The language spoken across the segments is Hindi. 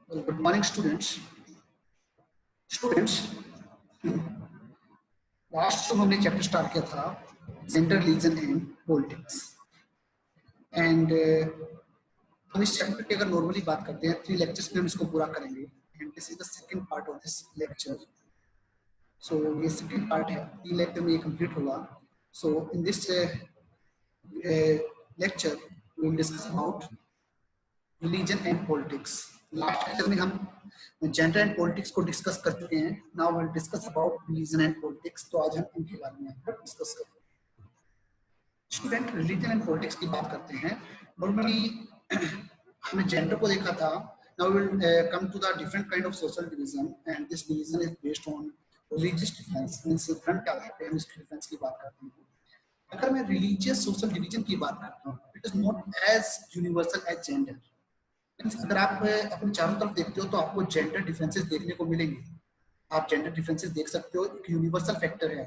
Good morning, students. Students, last जो हमने चैप्टर स्टार्ट किया था gender, religion and politics and हम इस चैप्टर की अगर नॉर्मली बात करते हैं 3 लेक्चर्स में हम इसको पूरा करेंगे and this is the second part of this lecture. So ये सेकंड पार्ट है, 3 लेक्चर में ये कंप्लीट होगा. So in this lecture we will discuss about religion and politics. Last lecture में हम जेंडर एंड पॉलिटिक्स को डिस्कस कर चुके हैं. Now we will discuss about religion and politics. तो आज हम इनके बारे में डिस्कस करेंगे. स्टूडेंट, रिलीजन एंड पॉलिटिक्स की बात करते हैं. नॉर्मली हमने जेंडर को देखा था. Now we will come to the different kind of social division and this division is based on religious difference. Means front के आधार पे हम इसके डिफरेंस की बात करते हैं. अगर मैं रिलीजियस सोशल डिवीजन की बात करता हूँ, it is not as universal as gender. अगर आप अपने चारों तरफ देखते हो तो आपको जेंडर डिफरेंसेस देखने को मिलेंगे. आप जेंडर डिफरेंसेस देख सकते हो, एक यूनिवर्सल फैक्टर है.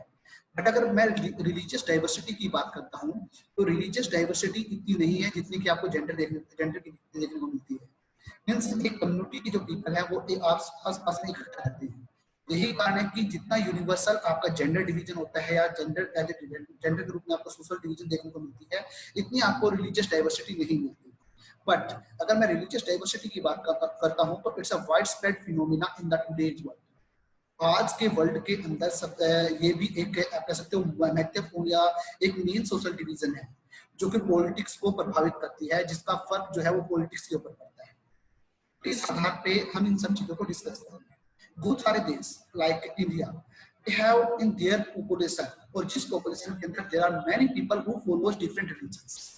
बट अगर मैं रिलीजियस डाइवर्सिटी की बात करता हूँ तो रिलीजियस डाइवर्सिटी इतनी नहीं है जितनी कि आपको जेंडर की देखने को मिलती है. मींस एक कम्युनिटी की जो पीपल है वो आस पास में इकट्ठा रहते हैं. यही कारण है कि जितना यूनिवर्सल आपका जेंडर डिवीजन होता है या जेंडर जेंडर के रूप में आपको सोशल डिवीजन देखने को मिलती है, इतनी आपको रिलीजियस डाइवर्सिटी नहीं मिलती. बट अगर मैं रिलीजियस डाइवर्सिटी की बात करता हूं तो it's a wide spread phenomena in the today's world. आज के वर्ल्ड के अंदर सब ये भी एक आप कह सकते हो महत्वपूर्ण या एक मेन सोशल डिवीजन है जो कि पॉलिटिक्स को प्रभावित करती है, जिसका फर्क जो है वो पॉलिटिक्स के ऊपर पड़ता है. इस आधार पे हम इन सब चीजों को डिस्कस करेंगे. बहुत सारे देश like India have in their population, और जिस पॉपुलेशन के अंदर there are many people who follows different religions.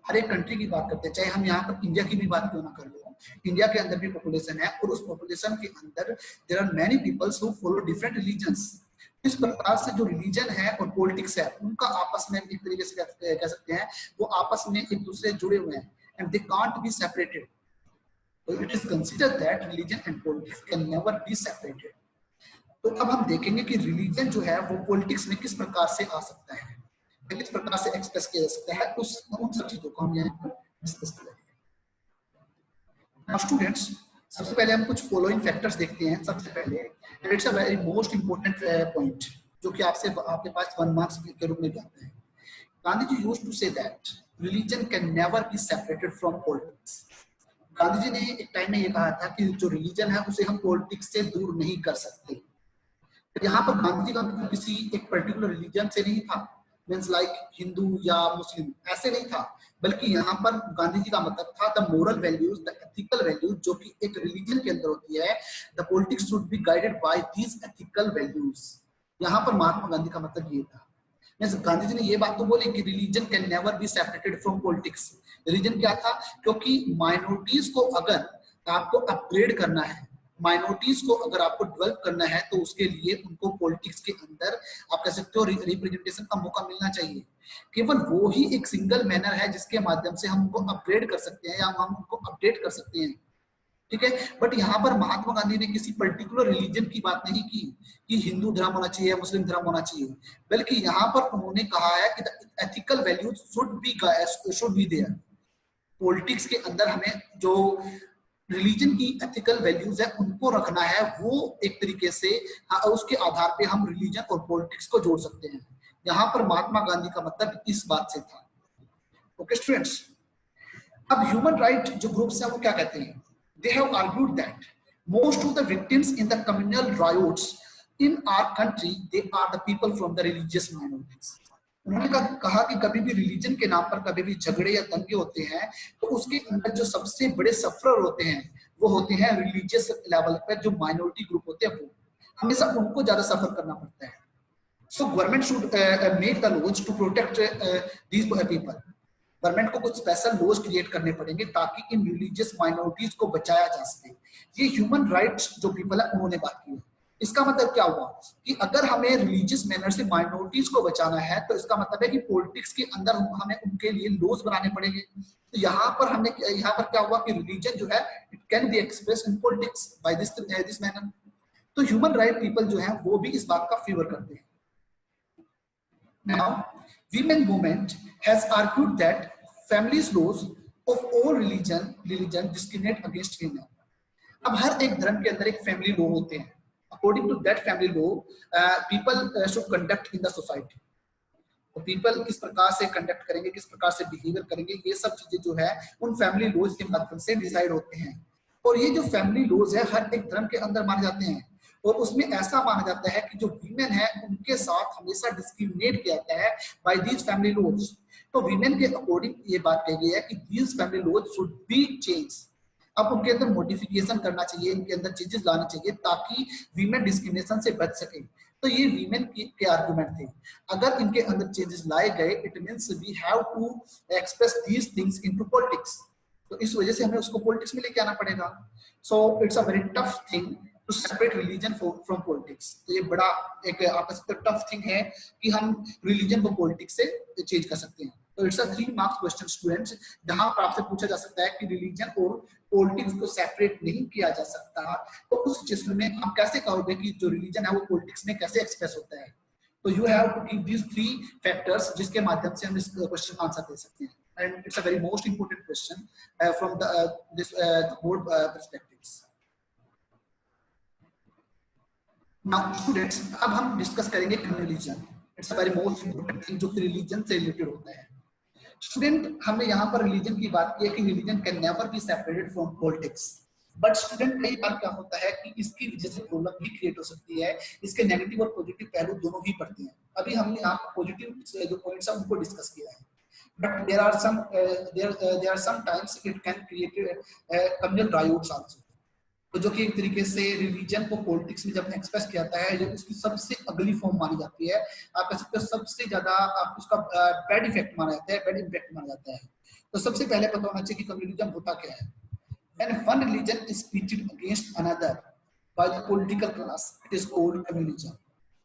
हर एक कंट्री की बात करते हैं, चाहे हम यहाँ पर इंडिया की भी बात क्यों ना कर लो, इंडिया के अंदर भी पॉपुलेशन है और उस पॉपुलेशन के अंदर there are many peoples who follow different religions. इस प्रकार से जो रिलीजन है और पॉलिटिक्स है उनका आपस में एक तरीके से कह सकते हैं वो आपस में एक दूसरे जुड़े हुए हैं and they can't be separated. So it is considered that religion and politics can never be separated. तो अब हम देखेंगे कि रिलीजन जो है वो पॉलिटिक्स में किस प्रकार से आ सकता है, किस प्रकार से एक्सप्रेस किया जा सकता है, उन सब चीजों को हम यहाँ पर डिस्कस करेंगे. स्टूडेंट्स, सबसे पहले हम कुछ फॉलोइंग फैक्टर्स देखते हैं. सबसे पहले it's a very most important point जो कि आपके पास 1 मार्क्स के रूप में जाता है. Gandhi ji used to say that religion can never be separated from politics. Gandhi ji ने एक टाइम में ये कहा था कि जो रिलीजन है उसे हम पॉलिटिक्स से दूर नहीं कर सकते. यहाँ पर गांधी जी का मतलब किसी एक पर्टिकुलर रिलीजन से नहीं था, मींस लाइक हिंदू या मुस्लिम ऐसे नहीं था, बल्कि यहाँ पर गांधी जी का मतलब था the moral values, the ethical values जो कि एक रिलीजन के अंदर होती है. The politics should be guided by these ethical values. यहाँ पर महात्मा गांधी का मतलब ये था. गांधी जी ने ये बात तो बोली कि religion can never be separated from politics. Reason क्या था? क्योंकि माइनॉरिटीज को अगर आपको अपग्रेड करना है, माइनॉरिटीज को अगर आपको डेवलप करना है तो उसके लिए उनको पॉलिटिक्स के अंदर आप कह सकते हो रिप्रेजेंटेशन का मौका मिलना चाहिए. केवल वो ही एक सिंगल मैनर है जिसके माध्यम से हम उनको अपग्रेड कर सकते हैं या हम उनको अपडेट कर सकते हैं. ठीक है. बट यहाँ पर महात्मा गांधी ने किसी पर्टिकुलर रिलीजन की बात नहीं की कि हिंदू धर्म होना चाहिए, मुस्लिम धर्म होना चाहिए, बल्कि यहाँ पर उन्होंने कहा है कि ethical values should be there. Politics के अंदर हमें जो रिलीजन की एथिकल वैल्यूज है उनको रखना है. वो एक तरीके से उसके आधार पे हम रिलीजन और पॉलिटिक्स को जोड़ सकते हैं. यहाँ पर महात्मा गांधी का मतलब इस बात से था. ओके स्टूडेंट्स, अब ह्यूमन राइट जो ग्रुप्स हैं वो क्या कहते हैं? They have argued that most of the victims in the communal riots in our country, they are the people from the religious minorities. उन्होंने कहा कि कभी भी रिलीजन के नाम पर कभी भी झगड़े या दंगे होते हैं तो उसके अंदर जो सबसे बड़े सफरर होते हैं वो होते हैं रिलीजियस लेवल पर जो माइनॉरिटी ग्रुप होते हैं, वो हमेशा उनको ज्यादा सफर करना पड़ता है. So government should make the laws to protect these people. Government को कुछ स्पेशल लॉज क्रिएट करने पड़ेंगे ताकि इन रिलीजियस माइनॉरिटीज को बचाया जा सके. ये ह्यूमन राइट्स जो पीपल है उन्होंने बात की है. इसका मतलब क्या हुआ कि अगर हमें रिलीजियस मैनर से माइनॉरिटीज को बचाना है तो इसका मतलब है कि पॉलिटिक्स के अंदर हमें उनके लिए लॉज बनाने पड़ेंगे. तो यहाँ पर क्या हुआ कि रिलीजन जो है it can be express in politics by this manner. तो ह्यूमन राइट पीपल जो है वो भी इस बात का फेवर करते हैं. Now, women movement has argued that families laws of all religion discriminate against women. अब हर एक धर्म के अंदर एक फैमिली लॉ होते हैं। According to that family law people should conduct in the society. तो पीपल किस प्रकार से कंडक्ट करेंगे, किस प्रकार से बिहेवियर करेंगे, ये सब चीजें जो है उन फैमिली लॉज के माध्यम से डिसाइड होते हैं। और ये जो फैमिली लॉज है हर एक धर्म के अंदर माने जाते हैं, और उसमें ऐसा माना जाता है कि जो वीमेन है उनके साथ हमेशा डिस्क्रिमिनेट किया जाता है बाय दीज फैमिली लॉज। तो वीमेन के अकॉर्डिंग ये बात कही गई है कि these family laws should be change. अब उनके अंदर मॉडिफिकेशन करना चाहिए, इनके अंदर चेंजेस लाने चाहिए ताकि वीमेन डिस्क्रिमिनेशन से बच सके। तो ये वीमेन के आर्गुमेंट थे। अगर इनके अंदर चेंजेस लाए गए, it means we have to express these things into politics. तो इस वजह से हमें उसको पॉलिटिक्स में लेके आना पड़ेगा। So it's a very tough thing to separate religion from politics. तो ये बड़ा एक आप टफ थिंग है कि हम रिलीजन को पॉलिटिक्स से चेंज कर सकते हैं। तो it's a 3 marks question students, जहां पर आपसे पूछा जा सकता है कि रिलीजन और पॉलिटिक्स को सेपरेट नहीं किया जा सकता। तो उस सिचुएशन में आप कैसे कहोगे कि जो रिलीजन है वो पॉलिटिक्स में कैसे एक्सप्रेस होता है? तो you have to give these 3 factors जिसके माध्यम से हम इस क्वेश्चन का आंसर दे सकते हैं। And it's a very most important question from the this board perspectives. Now students, अब हम डिस्कस करेंगे religion. It's a very most important thing जो कि रिलीजन से रिलेटेड होता है। स्टूडेंट, हमने यहाँ पर रिलीजन की बात की है कि religion can never be separated from politics. But student कई बार क्या होता है कि इसकी वजह से प्रॉब्लम भी क्रिएट हो सकती है। इसके नेगेटिव और पॉजिटिव पहलू दोनों ही पड़ते हैं। अभी हमने यहाँ पर पॉजिटिव जो पॉइंट्स हैं उनको डिस्कस किया है, but there are sometimes it can create communal riots also। तो जो कि एक तरीके से रिलीजन को पॉलिटिक्स में जब एक्सप्रेस किया जाता है, जो उसकी सबसे अगली फॉर्म मानी जाती है, आप कह सकते हो सबसे ज्यादा आप उसका बैड इफेक्ट माना जाता है, बैड इम्पैक्ट माना जाता है। तो सबसे पहले पता होना चाहिए कि कम्युनिज्म होता क्या है। When one religion is pitted against another by the political class, it is called communism।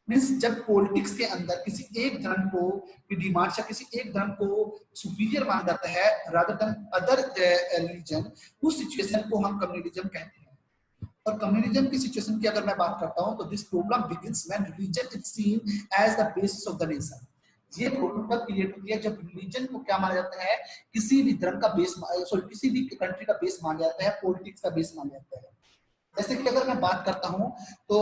Means जब पॉलिटिक्स के अंदर किसी एक धर्म को की डिमांड या किसी एक धर्म को सुपीरियर माना जाता है रादर देन अदर रिलीजन, उस सिचुएशन को हम कम्युनिज्म कहते हैं। और कम्युनिज्म की सिचुएशन की अगर मैं बात करता हूं तो this problem begins when religion is seen as the basis of the nation. ये प्रॉब्लम कब क्रिएट होती है? जब रिलीजन को क्या माना जाता है, किसी भी धर्म का बेस, सॉरी किसी भी कंट्री का बेस माना जाता है, पॉलिटिक्स का बेस माना जाता है। जैसे कि अगर मैं बात करता हूं तो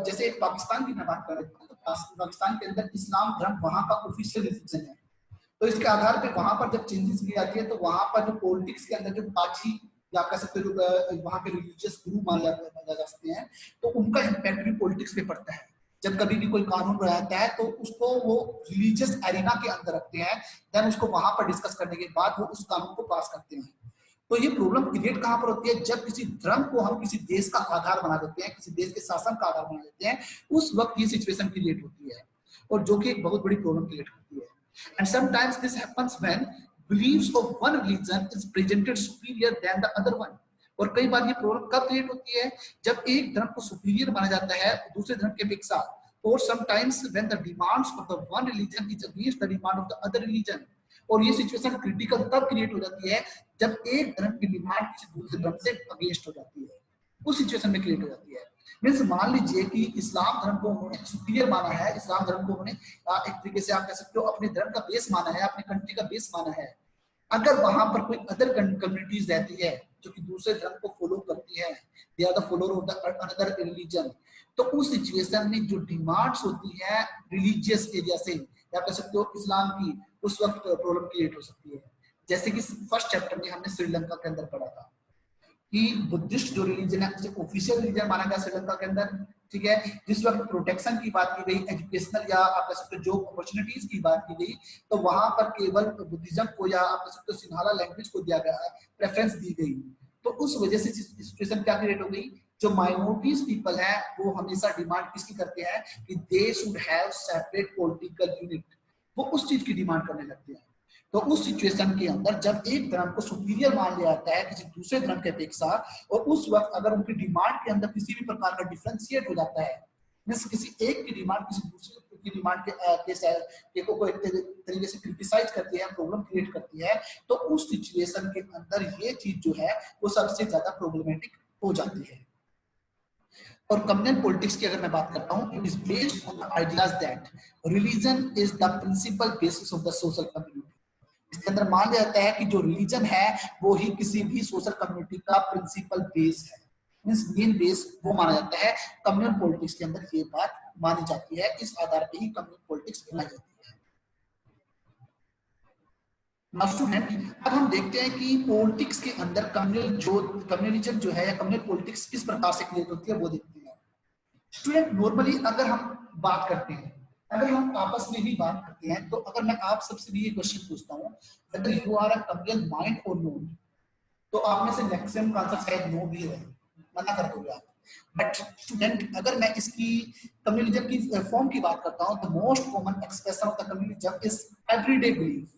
जैसे पाकिस्तान की मैं बात कर रहा हूं तो पाकिस्तान के अंदर इस्लाम धर्म वहां का ऑफिशियल रिलीजन है। तो इसके आधार पर वहां पर जब चेंजेस की जाती है तो वहां पर जो पॉलिटिक्स के अंदर जो काजी या आप कह सकते हो वहां के रिलीजियस गुरु माने जा सकते हैं, तो उनका इम्पैक्ट भी पॉलिटिक्स पे पड़ता है। जब कभी भी कोई कानून बनाता है तो उसको वो रिलीजियस एरिना के अंदर रखते हैं, देन उसको वहां पर डिस्कस करने के बाद वो उस कानून को पास करते हैं। तो ये प्रॉब्लम क्रिएट कहां पर होती है? जब किसी धर्म को हम किसी देश का आधार बना देते हैं, किसी देश के शासन का आधार बना देते हैं, उस वक्त ये सिचुएशन क्रिएट होती है, और जो कि एक बहुत बड़ी प्रॉब्लम क्रिएट होती है। And sometimes this happens when beliefs of one religion is presented superior than the other one। और कई बार ये प्रॉब्लम कब क्रिएट होती है? जब एक धर्म को सुपीरियर माना जाता है दूसरे धर्म के अपेक्षा, और sometimes when the demands of the one religion is against the demand of the other religion. और ये सिचुएशन क्रिटिकल तब क्रिएट हो जाती है जब एक धर्म की डिमांड किसी दूसरे धर्म से अगेंस्ट हो जाती है, उस सिचुएशन में क्रिएट हो जाती है। मीन्स मान लीजिए कि इस्लाम धर्म को उन्होंने सुपीरियर माना है, इस्लाम धर्म को उन्होंने एक तरीके से आप कह सकते हो अपने धर्म का बेस माना है, अपनी कंट्री का बेस माना है। अगर वहां पर कोई अदर कम्युनिटीज रहती है जो कि दूसरे धर्म को फॉलो करती है, they are the follower of the another religion, तो उस सिचुएशन में जो डिमांड्स होती है रिलीजियस एरिया से या कह सकते हो इस्लाम की, उस वक्त प्रॉब्लम क्रिएट हो सकती है। जैसे कि फर्स्ट चैप्टर में हमने श्रीलंका के अंदर पढ़ा था कि बुद्धिस्ट जो रिलीजन है उसे ऑफिशियल रिलीजन माना गया श्रीलंका के अंदर, ठीक है। जिस वक्त प्रोटेक्शन की बात की गई, एजुकेशनल या आप कह सकते हो जॉब अपॉर्चुनिटीज की बात की गई, तो वहां पर केवल बुद्धिज्म को या आप कह सकते हो सिंहाला लैंग्वेज को दिया गया, प्रेफरेंस दी गई। तो उस वजह से सिचुएशन क्या क्रिएट हो गई? जो माइनॉरिटीज पीपल है वो हमेशा डिमांड किसकी करते हैं कि they should have separate political unit, वो उस चीज की डिमांड करने लगते हैं। तो उस सिचुएशन के अंदर जब एक धर्म को सुपीरियर मान लिया जाता है किसी दूसरे धर्म के अपेक्षा, और उस वक्त अगर उनकी डिमांड के अंदर किसी भी प्रकार का डिफरेंशिएट हो जाता है, मींस किसी एक की डिमांड किसी दूसरे की डिमांड के को एक तरीके से क्रिटिसाइज करती है, प्रॉब्लम क्रिएट करती है, तो उस सिचुएशन के अंदर ये चीज जो है वो सबसे ज्यादा प्रॉब्लमेटिक हो जाती है। और कम्युनल पॉलिटिक्स की अगर मैं बात करता हूं, it is based on the ideas that religion is the principal basis of the social community. इसके अंदर मान लिया जाता है कि जो रिलीजन है वो ही किसी भी सोशल कम्युनिटी का प्रिंसिपल बेस है। मींस मेन बेस वो माना जाता है। कम्युनल पॉलिटिक्स के अंदर ये बात मानी जाती है, इस आधार पे ही कम्युनल पॉलिटिक्स बनाई जाती है। नाउ स्टूडेंट, अब हम देखते हैं कि पॉलिटिक्स के अंदर कम्युनलिज्म जो है या कम्युनल पॉलिटिक्स किस प्रकार से क्रिएट होती है वो देखते हैं। स्टूडेंट, नॉर्मली अगर हम बात करते हैं, अगर हम आपस में भी बात करते हैं, तो अगर मैं आप सबसे भी ये क्वेश्चन पूछता हूँ, whether you are a communal mind or not, तो आप में से मैक्सिमम का आंसर शायद नो भी है, मना कर दोगे आप। बट स्टूडेंट, अगर मैं इसकी कम्युनलिज्म की फॉर्म की बात करता हूँ, the most common expression of the communalism is everyday belief.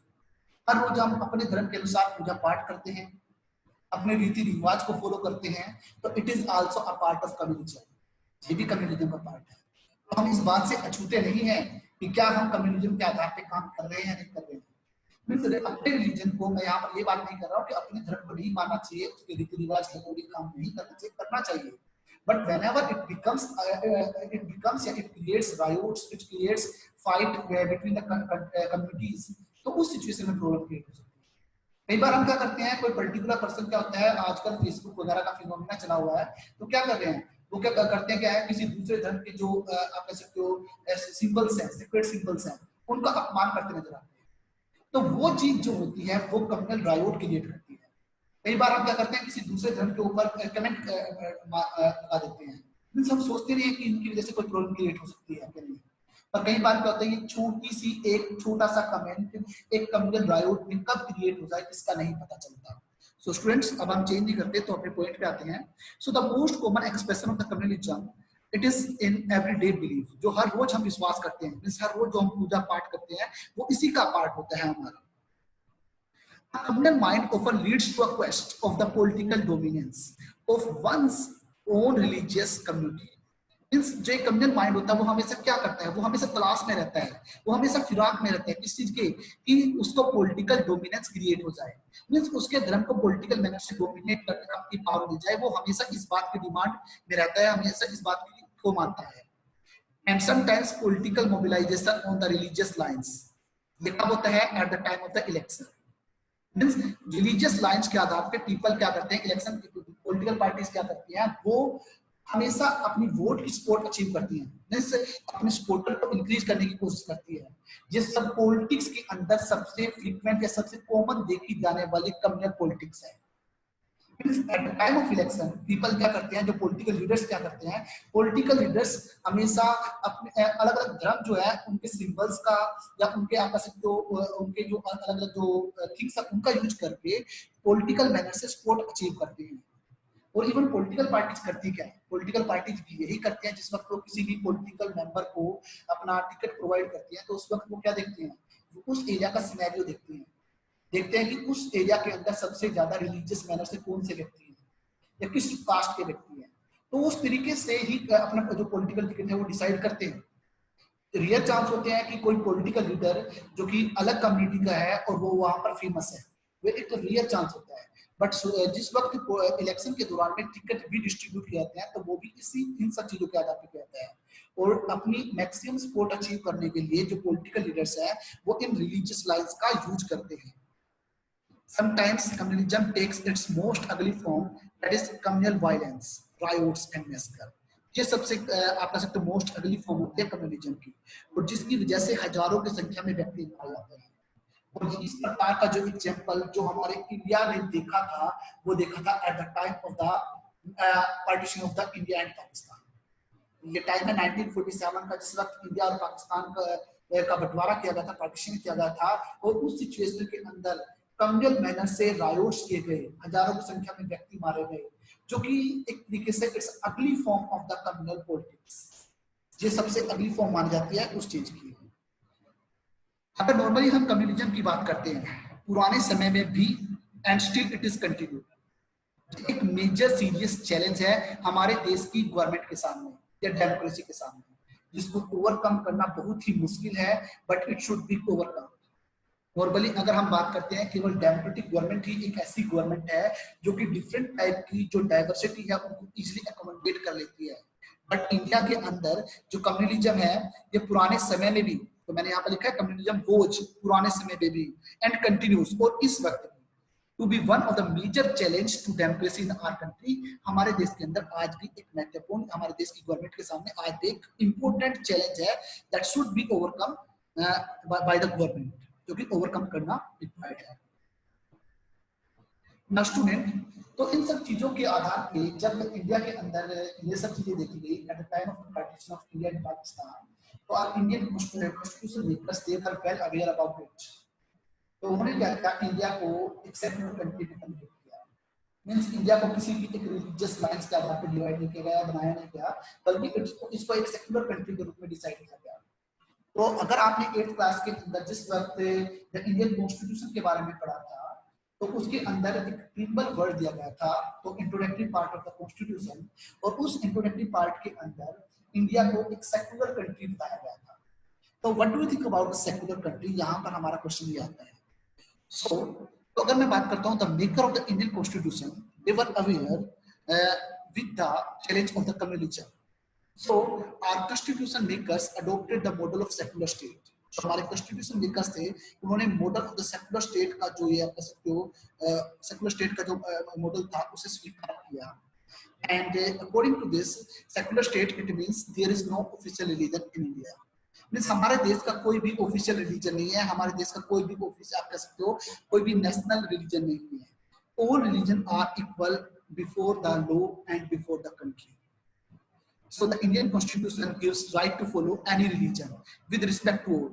हर रोज हम अपने धर्म के अनुसार पूजा पाठ करते हैं, अपने रीति रिवाज को फॉलो करते हैं, तो it is also a part of communism, ये भी कम्युनिज्म का पार्ट है। तो हम इस बात से अछूते नहीं हैं कि क्या हम कम्युनिज्म के आधार पे काम कर रहे हैं या नहीं कर रहे हैं। अपने रिलीजन को, मैं यहाँ पर ये बात नहीं कर रहा हूँ कि अपने धर्म को नहीं मानना चाहिए, उसके रीति रिवाज के अकॉर्डिंग काम नहीं करना चाहिए, करना चाहिए, but whenever it becomes it creates riots, it creates fight between the communities, तो उस सिचुएशन में प्रॉब्लम क्रिएट हो सकती है। कई बार हम क्या करते हैं, कोई पर्टिकुलर पर्सन, क्या होता है आजकल फेसबुक वगैरह का फिनोमेना चला हुआ है, तो क्या कर रहे हैं वो, क्या करते हैं, क्या है, किसी दूसरे धर्म के जो आप कह सकते हो सिंबल्स हैं, सेक्रेट सिंबल्स हैं, उनका अपमान करते नजर आते हैं। तो वो चीज जो होती है वो कम्युनल रायोट क्रिएट करती है। कई बार हम क्या करते हैं, किसी दूसरे धर्म के ऊपर कमेंट लगा देते हैं, हम सोचते नहीं है कि इनकी वजह से कोई प्रॉब्लम क्रिएट हो सकती है क्या नहीं। पर कई बार क्या होता है, ये छोटी सी एक छोटा सा कमेंट एक कम्युनल रायोट में कब क्रिएट हो जाए इसका नहीं पता चलता। सो स्टूडेंट्स, अब हम चेंज नहीं करते, तो अपने पॉइंट पे आते हैं। So the most common expression of the communalism, it is in everyday belief, जो हर रोज हम विश्वास करते हैं, मींस हर रोज जो हम पूजा पाठ करते हैं वो इसी का पार्ट होता है हमारा। A communal mind often leads to a quest of the political dominance of one's own religious community. Means जो कम्युनल माइंड होता है वो हमेशा क्या करता है, वो हमेशा तलाश में रहता है, वो हमेशा फिराक में रहता है किस चीज के, कि उसको पॉलिटिकल डोमिनेंस क्रिएट हो जाए, मींस उसके धर्म को पॉलिटिकल मैनर से डोमिनेट करने की पावर मिल जाए। वो हमेशा इस बात की डिमांड में रहता है, हमेशा इस बात को मानता है। And sometimes political mobilisation on the religious lines, ये कब होता है, at the time of the election. Means religious lines के आधार पे पीपल क्या करते हैं, इलेक्शन पॉलिटिकल पार्टीज क्या करती हैं, वो हमेशा अपनी वोट की सपोर्ट अचीव करती हैं, मींस अपने सपोर्टर को इंक्रीज करने की कोशिश करती है। ये सब पॉलिटिक्स के अंदर सबसे फ्रीक्वेंट या सबसे कॉमन देखी जाने वाली कम्युनल पॉलिटिक्स है। At the time of election people क्या करते हैं, जो पॉलिटिकल लीडर्स क्या करते हैं, पॉलिटिकल लीडर्स हमेशा अपने अलग अलग धर्म जो है उनके सिंबल्स का या उनके आपस जो उनके जो अलग अलग जो थिंग्स है उनका यूज करके पॉलिटिकल मैनर से सपोर्ट अचीव करते हैं। और इवन पॉलिटिकल पार्टीज करती क्या है, पॉलिटिकल पार्टीज भी यही करते हैं, जिस वक्त वो किसी भी पॉलिटिकल मेंबर को अपना टिकट प्रोवाइड करती है, तो उस वक्त वो क्या देखते हैं, उस एरिया का सिनेरियो देखते हैं कि उस एरिया के अंदर सबसे ज्यादा रिलीजियस मैनर से कौन से व्यक्ति हैं या किस कास्ट के व्यक्ति हैं, तो उस तरीके से ही अपना जो पॉलिटिकल टिकट है वो डिसाइड करते हैं। रियल चांस होते हैं कि कोई पॉलिटिकल लीडर जो कि अलग कम्युनिटी का है और वो वहां पर फेमस है, वो एक रियल चांस होता है। बट जिस वक्त इलेक्शन के दौरान में टिकट भी डिस्ट्रीब्यूट किए जाते हैं, तो वो भी इसी इन सब चीजों के आधार पर किया जाता है। और अपनी मैक्सिमम सपोर्ट अचीव करने के लिए जो पॉलिटिकल लीडर्स हैं वो इन रिलीजियस लाइंस का यूज करते हैं। Sometimes communalism takes its most ugly form, that is communal violence, riots and massacre. ये सबसे आप कह सकते हो मोस्ट अगली फॉर्म होती है कम्युनलिज्म की, और जिसकी वजह से हजारों की संख्या में व्यक्ति मारे जाते हैं। और इस प्रकार का जो एग्जांपल जो हमारे इंडिया ने देखा था, वो देखा था eight the time of the partition of the India and Pakistan. ये टाइम है 1947 का, जिस वक्त इंडिया और पाकिस्तान का बंटवारा किया गया था, पार्टीशन किया गया था, और उस सिचुएशन के अंदर कम्युनल मैनर से रायोट्स किए गए, हजारों की संख्या में व्यक्ति मारे गए, जो कि एक तरीके से इट्स अगली form of the communal politics, ये सबसे अगली फॉर्म मानी जाती है उस चीज की। अगर नॉर्मली हम कम्युनलिज्म की बात करते हैं पुराने समय में भी, and still it is continue, एक मेजर सीरियस चैलेंज है हमारे देश की गवर्नमेंट के सामने या डेमोक्रेसी के सामने, जिसको ओवरकम करना बहुत ही मुश्किल है, but it should be overcome. Normally अगर हम बात करते हैं, केवल डेमोक्रेटिक गवर्नमेंट ही एक ऐसी गवर्नमेंट है जो कि डिफरेंट टाइप की जो डाइवर्सिटी है उनको इजीली अकोमोडेट कर लेती है। बट इंडिया के अंदर जो कम्युनलिज्म है, ये पुराने समय में भी, तो मैंने यहाँ पर लिखा है कम्युनलिज्म वोज पुराने समय में भी, एंड कंटिन्यूस, और इस वक्त भी, to be one of the major challenge to democracy in our country. हमारे देश के अंदर आज भी एक महत्वपूर्ण, हमारे देश की गवर्नमेंट के सामने आज भी एक इंपॉर्टेंट चैलेंज है that should be overcome by the government, जो कि ओवरकम करना रिक्वायर्ड है। ना स्टूडेंट, तो इन सब चीजों के आधार पे जब इंडिया के अंदर ये सब चीजें देखी गई at the time of partition of India and Pakistan, तो our Indian constitution makers they were well aware about it. तो उन्होंने क्या किया, इंडिया को एक सेक्युलर कंट्री में कन्वर्ट किया। मींस इंडिया को किसी भी एक रिलीजियस लाइंस के आधार पर डिवाइड नहीं किया गया, बनाया नहीं गया, बल्कि इसको एक सेक्युलर कंट्री के रूप में डिसाइड किया गया। तो अगर आपने 8th क्लास के अंदर जिस वक्त द इंडियन कॉन्स्टिट्यूशन के बारे में पढ़ा था, तो उसके अंदर एक प्रीम्बल वर्ड दिया गया था, तो introductory part of the constitution, और उस इंट्रोडक्टरी पार्ट के अंदर इंडिया को एक सेक्युलर कंट्री बताया गया था। तो what do you think about secular country, यहाँ पर हमारा क्वेश्चन ये आता है। तो अगर मैं बात करता हूँ the maker of the Indian constitution they were aware with the challenge of the communism. So our constitution makers adopted the model of secular state. तो हमारे कॉन्स्टिट्यूशन मेकर्स थे, उन्होंने model of the secular state का जो ये आप कह सकते हो सेकुलर स्टेट का जो मॉडल था उसे स्वीकार किया। And according to this secular state it means there is no official religion in India. Means हमारे देश का कोई भी ऑफिशियल रिलीजन नहीं है, हमारे देश का कोई भी ऑफिशियल आप कह सकते हो कोई भी नेशनल रिलीजन नहीं है। All religion are equal before the law and before the country. So the Indian Constitution gives right to follow any religion with respect to all.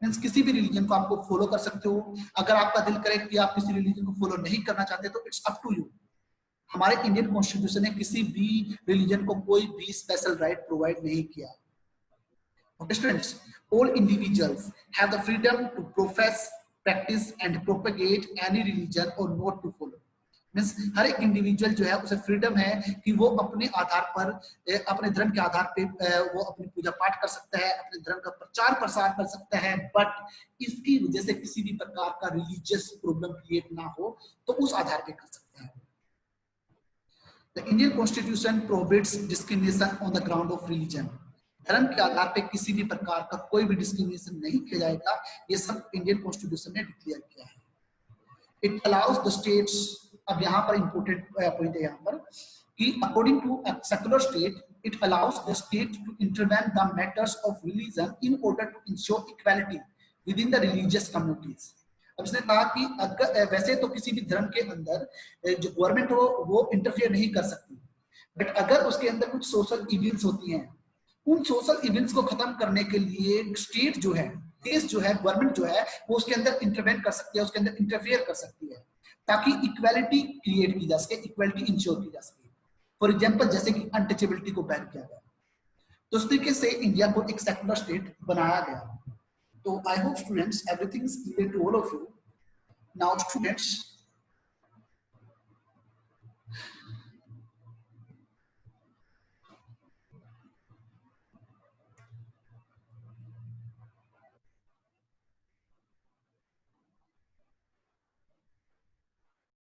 Means किसी भी रिलीजन को आपको फॉलो कर सकते हो। अगर आपका दिल करे कि आप किसी रिलीजन को फॉलो नहीं करना चाहते तो इट्स अप टू यू। हमारे इंडियन कॉन्स्टिट्यूशन ने किसी भी रिलीजन को कोई भी स्पेशल राइट प्रोवाइड नहीं किया। Okay, students, all individuals have the freedom to profess, practice and propagate any religion or not to follow. Means हर एक इंडिविजुअल जो है उसे फ्रीडम है कि वो अपने आधार पर, अपने धर्म के आधार पे वो अपनी पूजा पाठ कर सकता है, अपने धर्म का प्रचार प्रसार कर सकता है, बट इसकी वजह से किसी भी प्रकार का रिलीजियस प्रॉब्लम क्रिएट ना हो तो उस आधार पे कर सकता है। The Indian constitution prohibits discrimination on the ground of religion. धर्म के आधार पे किसी भी प्रकार का कोई भी डिस्क्रिमिनेशन नहीं किया जाएगा, ये सब इंडियन कॉन्स्टिट्यूशन ने डिक्लेयर किया है। इट अलाउज द स्टेट्स, अब यहाँ पर इंपोर्टेंट पॉइंट है यहाँ पर कि according to secular state it allows the state to intervene the matters of religion in order to ensure equality within the religious communities. अब इसने कहा कि अगर वैसे तो किसी भी धर्म के अंदर जो गवर्नमेंट हो वो इंटरफेयर नहीं कर सकती, बट अगर उसके अंदर कुछ सोशल इवेंट्स होती हैं, उन सोशल इवेंट्स को खत्म करने के लिए स्टेट जो है, देश जो है, गवर्नमेंट जो है वो उसके अंदर इंटरवेन कर सकती है, उसके अंदर इंटरफेयर कर सकती है ताकि इक्वालिटी क्रिएट की जा सके, इक्वालिटी इंश्योर की जा सके। फॉर एग्जांपल जैसे कि अनटचेबिलिटी को बैन किया गया, तो उस तरीके से इंडिया को एक सेकुलर स्टेट बनाया गया। तो I hope students everything is clear to all of you. Now students